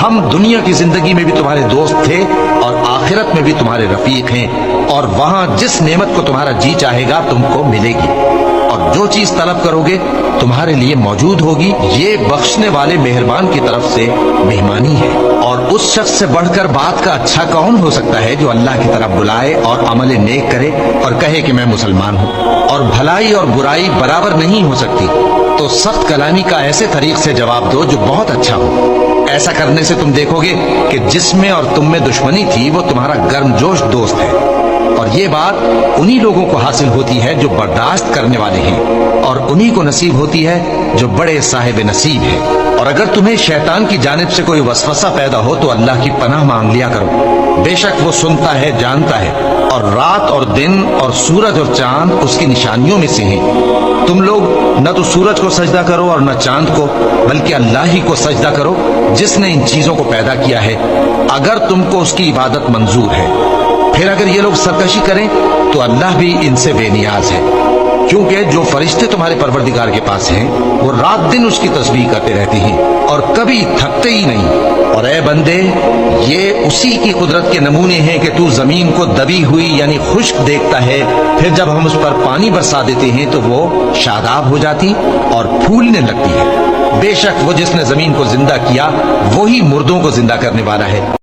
ہم دنیا کی زندگی میں بھی تمہارے دوست تھے اور آخرت میں بھی تمہارے رفیق ہیں، اور وہاں جس نعمت کو تمہارا جی چاہے گا تم کو ملے گی، اور جو چیز طلب کرو گے تمہارے لیے موجود ہوگی۔ یہ بخشنے والے مہربان کی طرف سے مہمانی ہے۔ اور اس شخص سے بڑھ کر بات کا اچھا کون ہو سکتا ہے جو اللہ کی طرف بلائے اور عمل نیک کرے اور کہے کہ میں مسلمان ہوں۔ اور بھلائی اور برائی برابر نہیں ہو سکتی، تو سخت کلامی کا ایسے طریق سے جواب دو جو بہت اچھا ہو۔ ایسا کرنے سے تم دیکھو گے کہ جس میں اور تم میں دشمنی تھی وہ تمہارا گرم جوش دوست ہے، اور یہ بات انہی لوگوں کو حاصل ہوتی ہے جو برداشت کرنے والے ہیں، اور انہی کو نصیب ہوتی ہے جو بڑے صاحب نصیب ہیں۔ اور اگر تمہیں شیطان کی جانب سے کوئی وسوسہ پیدا ہو تو اللہ کی پناہ مانگ لیا کرو، بے شک وہ سنتا ہے، جانتا ہے، اور رات اور دن اور سورج اور چاند اس کی نشانیوں میں سے ہیں۔ تم لوگ نہ تو سورج کو سجدہ کرو اور نہ چاند کو، بلکہ اللہ ہی کو سجدہ کرو جس نے ان چیزوں کو پیدا کیا ہے، اگر تم کو اس کی عبادت منظور ہے۔ پھر اگر یہ لوگ سرکشی کریں تو اللہ بھی ان سے بے نیاز ہے، کیونکہ جو فرشتے تمہارے پروردگار کے پاس ہیں وہ رات دن اس کی تسبیح کرتے رہتے ہیں اور کبھی تھکتے ہی نہیں۔ اور اے بندے، یہ اسی کی قدرت کے نمونے ہیں کہ تو زمین کو دبی ہوئی یعنی خشک دیکھتا ہے، پھر جب ہم اس پر پانی برسا دیتے ہیں تو وہ شاداب ہو جاتی اور پھولنے لگتی ہے۔ بے شک وہ جس نے زمین کو زندہ کیا وہی مردوں کو زندہ کرنے والا ہے۔